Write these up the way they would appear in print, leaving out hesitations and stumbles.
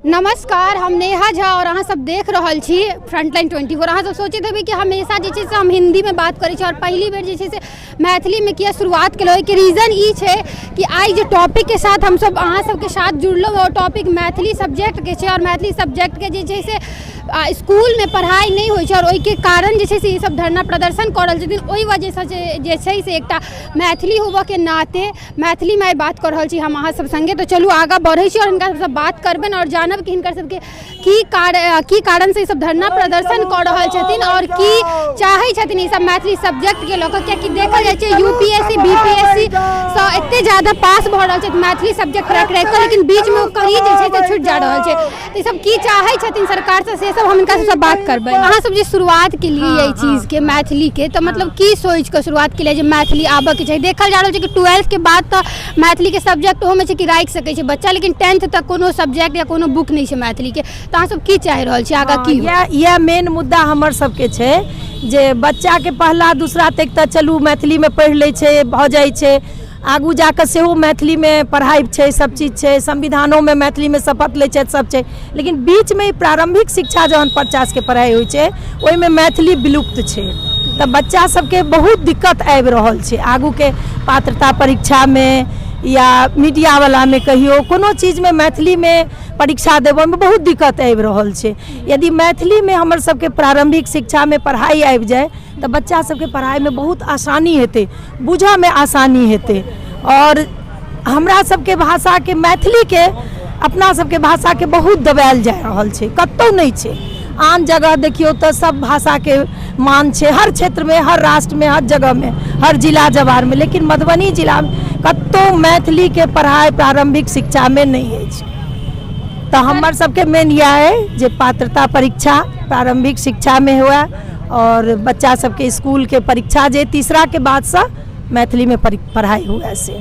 नमस्कार, हम नेहा झा और अहाँ सब देख रहल छी फ्रंटलाइन 24। अहाँ सब सोचैत हेबै कि हमेशा जे छै से हम हिंदी में बात करै छी और पहली बेर जे छै से मैथिली में किया शुरुआत केलहुँ के रीज़न ई छै कि आई जे टॉपिक के साथ हम सब अहाँ सबके साथ जुड़लहुँ और टॉपिक मैथिली सब्जेक्ट के छै और मैथिली सब्जेक्ट के जे छै से स्कूल में पढ़ाई नहीं होइ छै और ओहि के कारण जे छै से ई सब धरना प्रदर्शन कर रहल छथिन। ओहि वजह से जे छै से एकटा मैथिली होबऽ के नाते मैथिली में बात कर रहल छी हम अहाँ सब संगे। तो चलू आगाँ बढ़ै छी और हिनका सबसँ बात करबनि और जानब कि हिनकर सबके की कारण से ई सब धरना प्रदर्शन कर रहल छथिन और की चाहै छथिन ई सब मैथिली सब्जेक्ट के लऽ कऽ। कियाकि देखल जाइ छै यूपीएससी बीपीएससी सँ एते ज्यादा पास भऽ रहल छै मैथिली सब्जेक्ट रख कऽ, लेकिन बीच में कहीं जे छै से छूटि जा रहल छै। तो ई सब की चाहै छथिन सरकार से सब हम इनका से बात करबै। अहाँ सब जे शुरुआत के लिए यही चीज के मैथिली के तो मतलब की सोच के शुरुआत के लिए जे मैथिली आबऽ के चाहिए। देखल जा रहल छै कि 12th के बाद तो मैथिली के सब्जेक्ट ओहो में छै कि राखि सकै छै बच्चा, लेकिन 10th तक कोनो सब्जेक्ट या कोनो बुक नहीं छै मैथिली के। तो अहाँ सब की चाहि रहल छी आगा की? यह मेन मुद्दा हमर सबके छै जे बच्चा के पहला दूसरा तक तो चलू मैथिली में पढ़ि लै छै, भऽ जाइ छै, आगू जाकर सेहो मैथिली में पढ़ाई छै, सब चीज छै, संविधानों में मैथिली में शपथ ले छै, सब छै। लेकिन बीच में प्रारंभिक शिक्षा जहन 50 के पढ़ाई होइ छै ओहि में मैथिली विलुप्त छै। तो बच्चा सबके बहुत दिक्कत आबि रहल छै आगू के पात्रता परीक्षा में या मीडिया वाला में कहियो कोनो चीज में मैथिली में परीक्षा देबऽ में बहुत दिक्कत आबि रहल छै। यदि मैथिली में हमर सबके प्रारंभिक शिक्षा में पढ़ाई आबि जाए तो बच्चा सबके पढ़ाई में बहुत आसानी हेतै, बुझऽ में आसानी हेतै। और हमरा सबके भाषा के मैथिली के अपना सबके भाषा के बहुत दबायल जा रहल छै, कतौ नहीं छै। आन जगह देखियो तो सब भाषा के मान छै, हर क्षेत्र में, हर राष्ट्र में, हर जगह में, हर जिला जवार में, लेकिन मधुबनी जिला में कतौ मैथिली के पढ़ाई प्रारंभिक शिक्षा में नहीं है। तो हमर सबके मेन यह है जे पात्रता परीक्षा प्रारंभिक शिक्षा में हुआ और बच्चा सबके स्कूल के परीक्षा जे तीसरा के बाद से मैथिली में पढ़ाई हुआ से।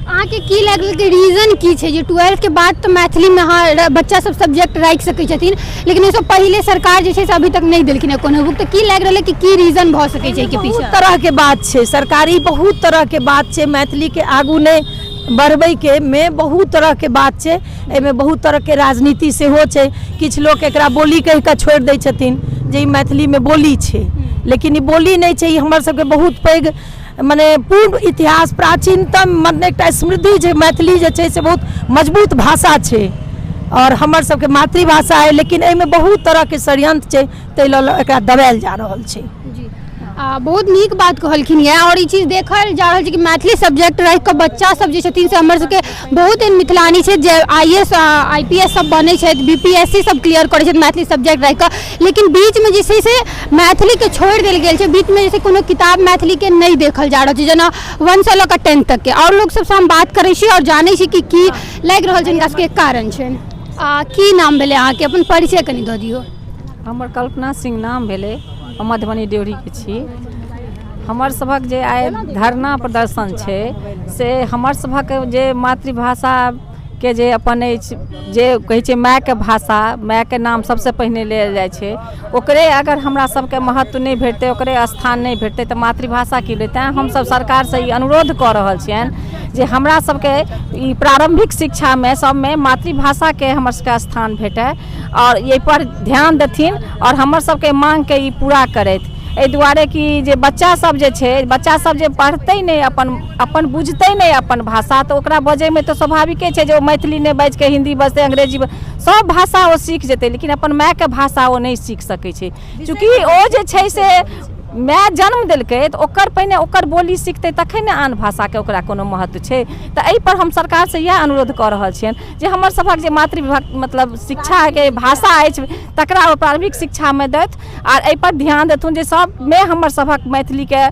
अहाँ के की लागल कि रीजन की छै जे 12th के बाद तो मैथिली में हाँ बच्चा सब सब्जेक्ट राखि सकै छथिन, लेकिन इससे पहले सरकार जे छै से अभी तक नहीं देलखिन है कोनो बुक। तो की लाग रहल है कि रीजन भ सकै छै के पीछे? बहुत तरह के बात छै, सरकारी बहुत तरह के बात छै, मैथिली के आगू नहीं बढ़बै के में बहुत तरह के बात छै। एमे बहुत तरह के राजनीति सेहो छै, किछु लोग एकरा बोली कहि कऽ छोड़ि दै छथिन जे ई मैथिली में बोली छै, लेकिन ई बोली नहीं छै। ई हमर सबके बहुत पैघ माने पूर्ण इतिहास प्राचीनतम माने एकटा समृद्धि छै। मैथिली जे छै से बहुत मजबूत भाषा छै और हमर सबके मातृभाषा है, लेकिन एहिमे बहुत तरह के षड्यंत्र छै, ताहि लऽ एकरा दबायल जा रहल छै। बहुत नीक बात कहलखिन है और ई चीज देखल जा रहल छै कि मैथिली सब्जेक्ट रख के बच्चा सब जे छथिन से हमर सबके बहुत एहन मिथिलानी छै जे IAS IPS सब बनै छै, BPSC सब क्लियर करै छै मैथिली सब्जेक्ट रख के। लेकिन बीच में जे छै से मैथिली के छोड़ देल गेल छै, बीच में जैसे कोनो किताब मैथिली के नहीं देखल जा रहल छै, जेना 1 से लऽ कऽ 10 तक के। और लोग सबसे हम बात करै छी और जानै छी कि की लागि रहल छै, हिनका सबके कारण छै। की नाम भेलै अहाँके? अपन परिचय कनि दऽ दियौ। हमर कल्पना सिंह नाम भेलै, हम मधुबनी ड्योढ़ी के छी। हमर सभक जे आइ धरना प्रदर्शन छै से हमर सभक जे मातृभाषा के जे अपन जे कहै छै माय के भाषा, माय के नाम सबसे पहिने लेल जाइ छै, ओकरे अगर हमरा सबके महत्व नहीं भेटतै, ओकरे स्थान नहीं भेटतै तो मातृभाषा की लेतै। हम सब सरकार से ई अनुरोध कऽ रहल छियनि जे हमरा सबके ई प्रारंभिक शिक्षा में सब में मातृभाषा के हमर सबके स्थान भेटै और ये पर ध्यान देथिन और हमर सबके मांग के ई पूरा करथि। एहि दुआरे कि जे बच्चा सब जे छै, बच्चा सब जे पढ़तै नहीं अपन बुझतै नहीं अपन भाषा, तो ओकरा बजै में तो स्वाभाविके छै जे ओ मैथिली नहीं बाजि के हिंदी बजतै, अंग्रेजी सब भाषा ओ सीख जेतै, लेकिन अपन माय के भाषा ओ नहीं सीख सकै छै। चूँकि ओ जे छै से माय जन्म देलकै तो ओकर पहिने ओकर बोली सीखतै तखन ने आन भाषा के ओकरा कोनो महत्व छै। तो एहि पर हम सरकार से यह अनुरोध कऽ रहल छियनि जे हमर सभक जे मतलब शिक्षा के भाषा अछि तकरा ओ प्रारंभिक शिक्षा में दैथ और एहि पर ध्यान देथुन जे सब में हमर सभक मैथिली के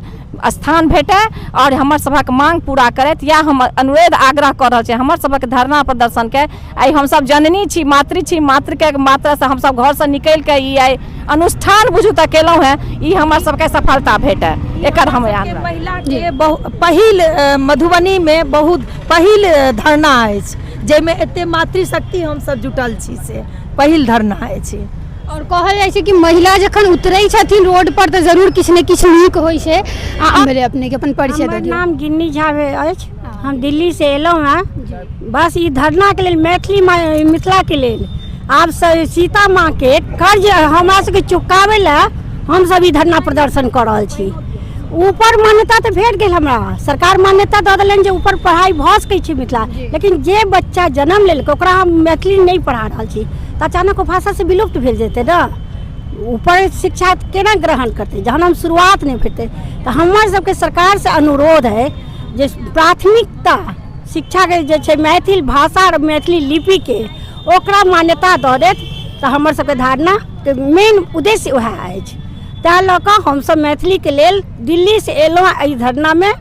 स्थान भेटै और हमर सभक मांग पूरा करैत। या हम अनुरोध आग्रह कर रहल छी हमर सभक धरना प्रदर्शन के। आई हम सब जननी छी, मातृ छी, मातृ के मात्रा से हम सब घर से निकल के ई आई अनुष्ठान बुझू तक केलहुँ है, ई हमर सबके सफलता भेटै। एकर हम महिला के पहिल मधुबनी में बहुत पहिल धरना अछि जाहिमे एते मातृशक्ति हम सब जुटल छी, से पहिल धरना अछि। और कहल जाइ छै कि महिला जखन उतरै छथिन रोड पर तो जरूर किछु ने किछु नीक होइ छै। मेरे अपने के अपन परिचय दऽ दियौ। हमर नाम गिन्नी झा अछि, हम दिल्ली से एलहुँ हैं बस ई धरना के लेल, मैथिली मिथिला के लेल आब सीता माँ के कर्ज हमरा सबके चुकावे ला हम सब ई धरना प्रदर्शन कर रहल छी। ऊपर मान्यता तो भेट गेल, हमरा सरकार मान्यता दऽ देलनि जे ऊपर पढ़ाई भऽ सकै छै मिथिला, लेकिन जे बच्चा जन्म लेलकै ओकरा हम मैथिली नहीं पढ़ा रहल छी तऽ अचानक ओ भाषा से विलुप्त भेल जेतै ना। ऊपर शिक्षा केना ग्रहण करते जहन हम शुरुआत नहीं भेटतै। तो हमर सबके सरकार से अनुरोध है जे प्राथमिकता शिक्षा के जे छै मैथिल भाषा और मैथिली लिपि के ओकरा मान्यता दऽ देत तऽ हमर सबके धारणा के मेन उद्देश्य वएह अछि। तैं लऽ कऽ हमसब मैथिली के लेल दिल्ली से एलहुँ एहि धरना में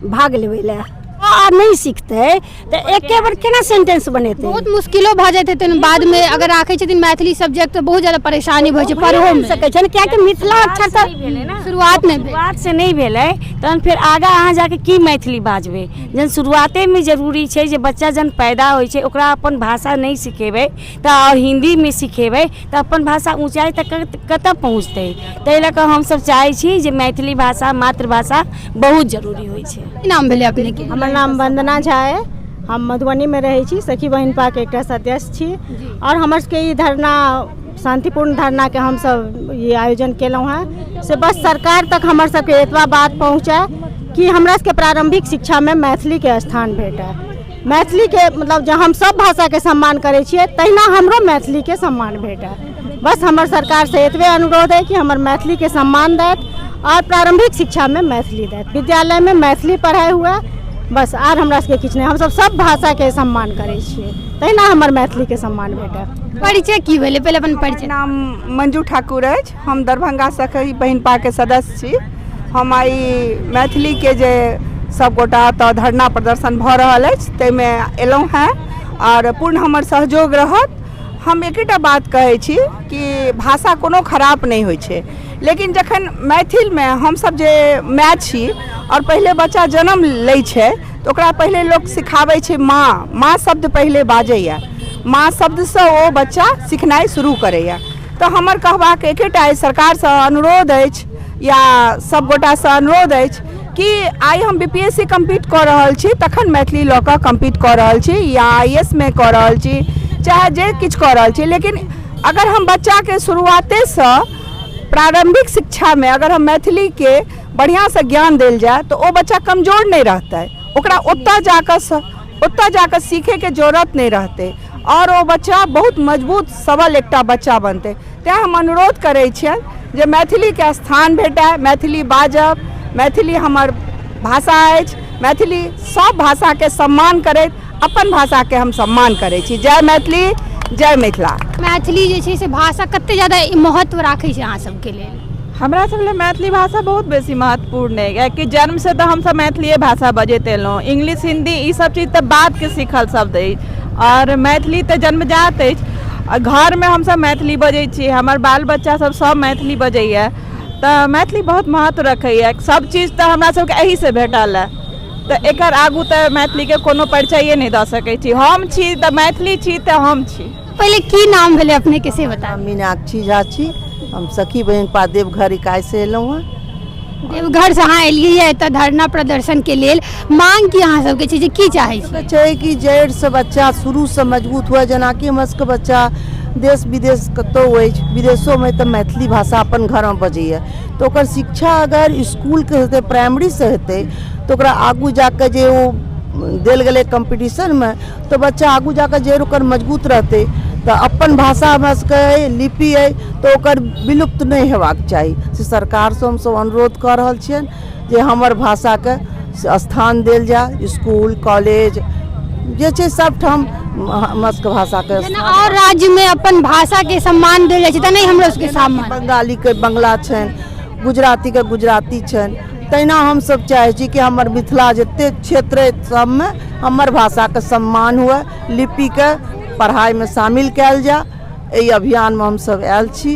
भाग लेबै लए। आ नहीं सीखते तो एके बार केना सेंटेंस बनेते, बहुत मुश्किलो भऽ जाइत हेतै बाद में अगर राखै छथिन मैथिली सब्जेक्ट तो बहुत ज्यादा परेशानी भऽ छै पढ़हो में सकै छै कियाकि मिथिला अक्षर तऽ शुरुआत में शुरुआत से नहीं भेलै तहन फिर आगा अहाँ जाके की मैथिली बाजबै। जन शुरुआते में जरूरी छै जे बच्चा जन पैदा होइ छै ओकरा अपन भाषा नहीं सिखेबै तऽ और हिंदी में सिखेबै तऽ अपन भाषा ऊंचाई तक कतऽ पहुँचतै। ताहि लऽ कऽ हमसब चाहै छी जे मैथिली भाषा मातृभाषा बहुत जरूरी होइ छै। की नाम भेलै अपने के? हमर नाम वंदना झा है, हम मधुबनी में रहै छी, सखी बहिन पार्क के एकटा सदस्य छी और हमर सबके ई धरना शांतिपूर्ण धरना के हम सब ये आयोजन केलहुँ हैं से बस सरकार तक हमर सबके एतबा बात पहुँचे कि हमरा सबके प्रारंभिक शिक्षा में मैथिली के स्थान भेटे। मैथिली के मतलब जब हम सब भाषा के सम्मान करै छियै तहिना हमरो मैथिली के सम्मान भेटे। बस हमर सरकार से एतबे अनुरोध है कि हमर मैथिली के सम्मान दैत और प्रारंभिक शिक्षा में मैथिली दैत, विद्यालय में मैथिली पढ़ाई हुए बस। आर हमरा सबके किछु नहीं, हम सब भाषा के सम्मान करै छियै तहिना हमर मैथिली के सम्मान भेटे। परिचय की भेलै पहले अपन परिचय? नाम मंजू ठाकुर अछि, हम दरभंगा सखी बहिन पार्क के सदस्य छी। हम आई मैथिली के जे सब गोटा तऽ धरना प्रदर्शन भऽ रहल अछि ताहिमे एलहुँ हैं और पूर्ण हमर सहयोग रहत। हम एकेटा बात कहै छी कि भाषा कोनो खराब नहीं होइ छै, लेकिन जखन मैथिल में हमसब जे माय छी और पहले बच्चा जन्म लै छै तो ओकरा पहले लोग सिखाबै छै माँ शब्द पहले बाजैया, माँ शब्द से ओ बच्चा सिखनाइ शुरू करैया। तो हमर कहबाक एकेटा सरकार से अनुरोध अछि या सब गोटा से अनुरोध अछि कि आइ हम BPSC कम्पीट कऽ रहल छी तखन मैथिली लऽ कऽ कम्पीट कऽ रहल छी या IAS में कऽ रहल छी चाहे जे किछु कऽ रहल छी, लेकिन अगर हम बच्चा के शुरुआते से प्रारंभिक शिक्षा में अगर हम मैथिली के बढ़िया से ज्ञान देल जाए तो वो बच्चा कमजोर नहीं रहता, ओकरा ओतऽ जाकर सीखे के जरूरत नहीं रहते और वो बच्चा बहुत मजबूत सबल एकटा बच्चा बनते। तैं हम अनुरोध करै छियनि जे मैथिली के स्थान भेटै, मैथिली बाजब, मैथिली हमर भाषा अछि, मैथिली सब भाषा के सम्मान करैत अपन भाषा के हम सम्मान करै छी। जय मैथिली, जय मिथिला। मैथिली जे छै से भाषा कते ज्यादा महत्व राखै छै अहाँ सबके लेल? हमरा सब लिए मैथिली भाषा बहुत बेसी महत्वपूर्ण है, कियाकि जन्म से तो हम सब मैथिली भाषा बजैत एलहुँ। इंग्लिश हिंदी ई सब चीज तो बाद के सीखल शब्द अछि और मैथिली तो जन्मजात अछि। घर में हम सब मैथिली बजै छी, हमर बाल बच्चा सब मैथिली बजैया, तो मैथिली बहुत महत्व रखैया। सब चीज तो हमरा सबके एही से भेटल है, तो एकर आगू तो मैथिली के कोनो परिचय नहीं दऽ सकै छी। हम छी तो मैथिली छी तो हम छी। पहले की नाम भेलै अपने के से बता? मीनाक्षी झा छी, हम सखी बहन पा देवघर इकाई से एलहुँ हैं। देवघर से अहाँ एलियै है तऽ धरना प्रदर्शन के लेल मांग की अहाँ सबके छै, की चाहै छी? छै कि जड़ से बच्चा शुरू से मजबूत हुए, जेनाकि हमर सबके बच्चा देश विदेश कतौ अछि, विदेशों में तो मैथिली भाषा अपन घर में बजैया, तो ओकर शिक्षा अगर स्कूल के हेतै, प्राइमरी से हेतै तो ओकरा आगू जाके जे ओ देल गेलै कंपटीशन में तो बच्चा आगू जाके जड़ ओकर मजबूत रहतै। तो अपन भाषा हमरा सबके लिपि है तो ओकर विलुप्त नहीं हेबाक चाही। से सरकार से हम सब अनुरोध कर रहल छियनि जे हमर भाषा के स्थान देल जाए, स्कूल कॉलेज जे छै सब ठाम हमर सबके भाषा के। और राज्य में अपन भाषा के सम्मान देल जाइ छै तऽ नहीं हमरो सबके सम्मान? बंगाली के बंगला छनि, गुजराती के गुजराती छनि, तहिना हम सब चाहै छी कि हमर मिथिला जते क्षेत्र सब में हमर भाषा के सम्मान हुए, लिपि के पढ़ाई में शामिल कैल जा। एहि अभियान में हम सब आयल छी,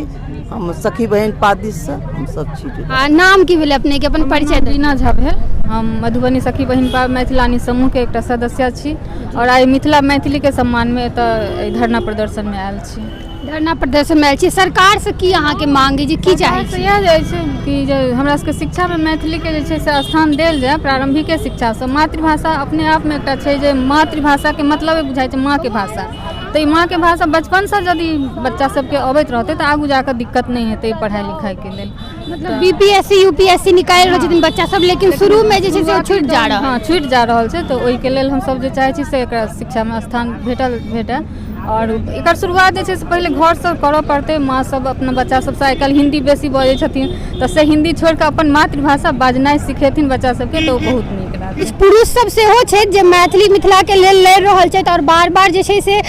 हम सखी बहन पादिश से हम सब छी। नाम की भेलै अपने के, अपन परिचय? रीना झा भेल, हम मधुबनी सखी बहिन पा मैथिलानी समूह के एकटा सदस्य छी और आई मिथिला मैथिली के सम्मान में एतऽ धरना प्रदर्शन में आयल छी। धरना प्रदर्शन में आयल छी, सरकार से की अहाँ के मांग है, की चाहै छी? इएह जाइ छै कि जे हमरा सबके शिक्षा में मैथिली के जे छै से स्थान देल जाय, प्रारंभिक शिक्षा से। मातृभाषा अपने आप में एकटा छै जे मातृभाषा के मतलब बुझाइ छै माँ के भाषा, तो वहाँ के भाषा बचपन से यदि बच्चा सबके अबैत रहते तो आगू जाकर दिक्कत नहीं हेतै पढ़ाई लिखाई के लेल। मतलब बीपीएससी यूपीएससी निकालि रहल छथिन बच्चा सब, लेकिन शुरू में जे छै से छूट जा रहल। हाँ, छूट जा रहल छै, तो ओहि के लेल हम सब जे चाहै छी से एकरा शिक्षा में स्थान भेटै और एकर शुरुआत जे छै से पहले घर से करऽ पड़तै। माँ सब अपना बच्चा सबसे आइ काल्हि हिंदी बेसी बजै छथिन, तो से हिंदी छोड़ के अपन मातृभाषा बाजनाइ सिखेथिन बच्चा सबके, तो बहुत नीक लागत। पुरुष सब सेहो छै जे मैथिली मिथिला के लेल लड़ि रहल छै और बार बार जे छै से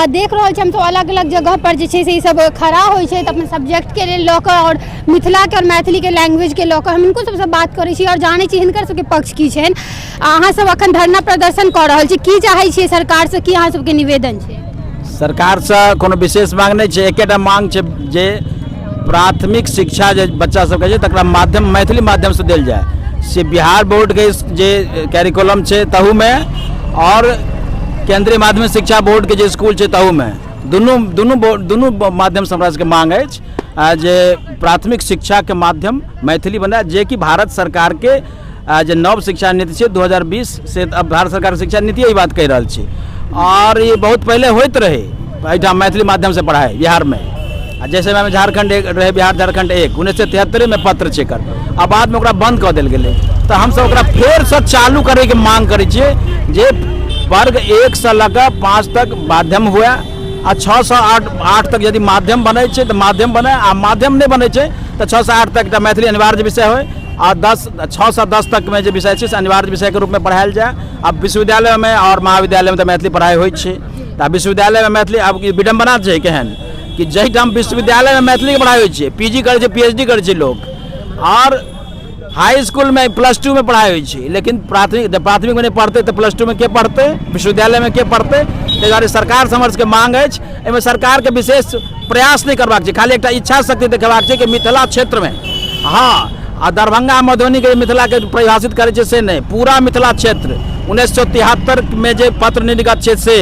देख रहल छै हम सब अलग अलग जगह पर जे छै से ई सब खड़ा होइ छै अपन सब्जेक्ट के लेल लऽ कऽ और मिथिला के और मैथिली के लैंग्वेज के लऽ कऽ। हम हिनको सबसे बात करै छी और जानै छी हिनकर सबके पक्ष की छनि। अहाँ सब अखन धरना प्रदर्शन कऽ रहल छी, की चाहै छियै सरकार से, की अहाँ सबके निवेदन छै? सरकार से कोनो विशेष मांग नहीं है, एकेटा मांग है जे प्राथमिक शिक्षा जे बच्चा सबके छै तकरा माध्यम मैथिली माध्यम से देल जाए। से बिहार बोर्ड के जे कैरिकुलम छै तहू में और केंद्रीय माध्यमिक शिक्षा बोर्ड के जे स्कूल छै तहू में दुनू माध्यम से हमरा सबके मांग है जे प्राथमिक शिक्षा के माध्यम मैथिली बनाए, जे कि भारत सरकार के जे नव शिक्षा नीति छै 2020 से अब भारत सरकार शिक्षा नीति यही बात कह रहा है। और ये बहुत पहले होते रहे एहिठाम मैथिली माध्यम से पढ़ाई बिहार में, जैसे में झारखंड रहे बिहार झारखंड 1973 में पत्र छै कर, अब बाद में बंद कर देल गेलै। तो हम सब फेर से चालू करे के मांग करे छियै जे वर्ग 1 से लगा 5 तक माध्यम हुए आ 6 से 8 तक यदि माध्यम बने तो माध्यम बने, आ माध्यम नहीं बने तो 6 से 8 तक मैथिली अनिवार्य विषय हो और 6 से 10 तक में जो विषय है अनिवार्य विषय के रूप में पढ़ायल जाए। अब विश्वविद्यालय में और महाविद्यालय में तो मैथिली पढ़ाई हो, तो विश्वविद्यालय में मैथिली अब विडम्बना है केहन कि जहिठाम विश्वविद्यालय में मैथिली के पढ़ाई हो, पीजी करे पीएचडी करे लोग, और हाई स्कूल में +2 में पढ़ाई हो, लेकिन प्राथमिक में नहीं पढ़ते तो +2 में के पढ़ते, विश्वविद्यालय में के पढ़ते। ताहि सरकार से हमर सबके मांग है सरकार के विशेष प्रयास नहीं करबाक, खाली एक इच्छा शक्ति देखेबाक कि मिथिला क्षेत्र में, हाँ आ दरभंगा मधुबनी के मिथिला के परिभाषित करे से नहीं, पूरा मिथिला क्षेत्र 1973 में जो पत्र निर्गत है से,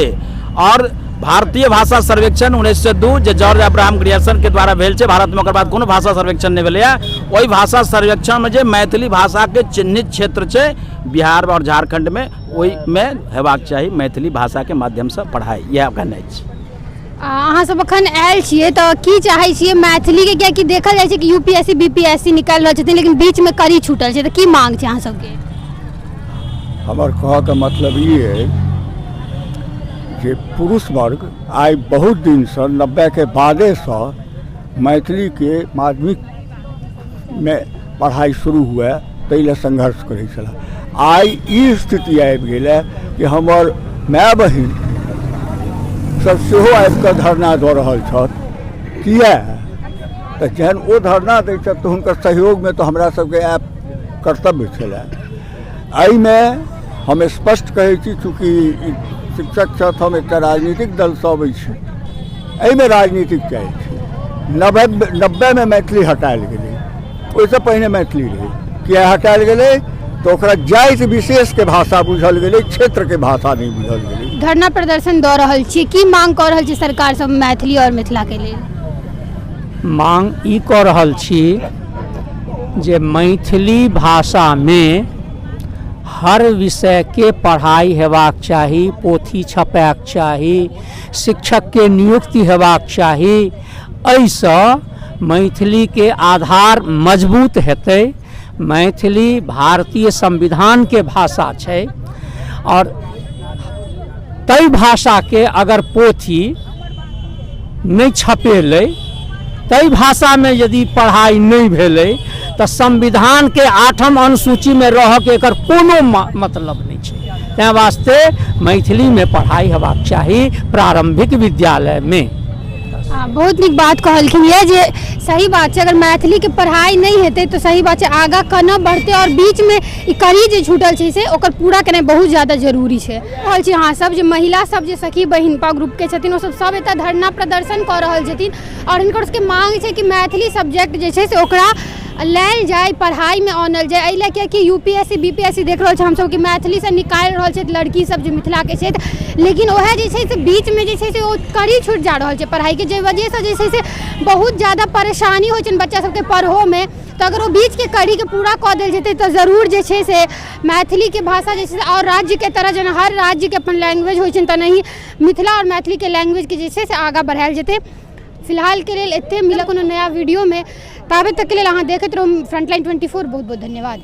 और भारतीय भाषा सर्वेक्षण 1902 जो जॉर्ज अब्राहम ग्रियर्सन के द्वारा भेल छै भारत में, ओकर बाद कोनो भाषा सर्वेक्षण नहीं भेलै। वही भाषा सर्वेक्षण में जो मैथिली भाषा के चिन्हित क्षेत्र छै बिहार और झारखंड में, वही में हेबाक चाही मैथिली भाषा के माध्यम से पढ़ाई, यह कहना है। अहाँ सब अखन आयल छियै तो की चाहै छियै मैथिली के, कियाकि देखल जाइ छै कि यूपीएससी बीपीएससी निकालि रहल छथिन लेकिन बीच में कड़ी छूटल छै, तो की मांग छै अहाँ सबके? हमर कह के मतलब ये है कि पुरुष वर्ग आई बहुत दिन से 90 के बादे से मैथिली के माध्यमिक में पढ़ाई शुरू हुए ताहि संघर्ष करे छला। आई ई स्थिति आबि गेलै कि हमर माय बहिन सब सेहो आबि कऽ धरना दऽ रहल छथि। किया तऽ जहन ओ धरना दै छथि तऽ हुनकर सहयोग में तो हमरा सबके आब कर्तव्य छलै। एहिमे हम स्पष्ट कहै छी, चूँकि शिक्षक छथि, हम एकटा राजनीतिक दल से अबै छी, एहिमे राजनीतिक चाहै छी। 90 में मैथिली हटायल गेलै, ओहिसँ पहिने मैथिली रहै। किया हटायल गेलै तो ओकरा जाति विशेष के भाषा बुझल गेलै, क्षेत्र के भाषा नहीं बुझल गेलै। धरना प्रदर्शन दऽ रहल छी, की मांग कऽ रहल छी सरकार सब मैथिली और मिथिला के लेल? मांग ई कऽ रहल छी जे मैथिली भाषा में हर विषय के पढ़ाई हेबाक चाही, पोथी छपाक चाही, शिक्षक के नियुक्ति हेबाक चाही। एहिसँ मैथिली के आधार मजबूत हेतै। मैथिली भारतीय संविधान के भाषा छै और ताहि भाषा के अगर पोथी नहीं छपेलै, ताहि भाषा में यदि पढ़ाई नहीं भेलै तो संविधान के 8म अनुसूची में रह के एकर कोनो मतलब नहीं छै। तैं वास्ते मैथिली में पढ़ाई हेबाक चाही प्रारंभिक विद्यालय में। बहुत नीक बात कहलखिन ये, जे सही बात है, अगर मैथिली के पढ़ाई नहीं हेतै तो सही बात है आगा केना बढ़ते, और बीच में ई कड़ी जे छूटल छै से ओकर पूरा केनाइ बहुत ज्यादा जरूरी है। कहल छी अहाँ सब जे महिला सब जे सखी बहिनपा ग्रुप के छथिन, ओ सब एतऽ धरना प्रदर्शन कऽ रहल छथिन और हिनकर सबके मांग छै कि मैथिली सब्जेक्ट जे छै से ओकरा लायल जाए, पढ़ाई में आनल जाए। एहि लए कि यूपीएससी बीपीएससी देख रहल छै हम सब कि मैथिली से निकालि रहल छै लड़की सब जे मिथिला के छै, लेकिन ओहे जे छै से बीच में जे छै से ओ कड़ी छूट जा रहल छै पढ़ाई के, जे वजह से जे छै से बहुत ज्यादा परेशानी होइ छै बच्चा सबके पढ़ो में। तो अगर वो बीच के कड़ी के पूरा कऽ देल जेतै तो जरूर जे छै से मैथिली के भाषा जे छै से और राज्य के तरह जेना हर राज्य के अपन लैंग्वेज होइ छै तेनाही मिथिला और मैथिली के लैंग्वेज के जे छै से आगाँ बढ़ायल जेतै। फिलहाल के लेल एते मिलक कोनो नया वीडियो में, ताबे तक के लेल अहाँ देखैत रहू फ्रंटलाइन 24। बहुत बहुत धन्यवाद।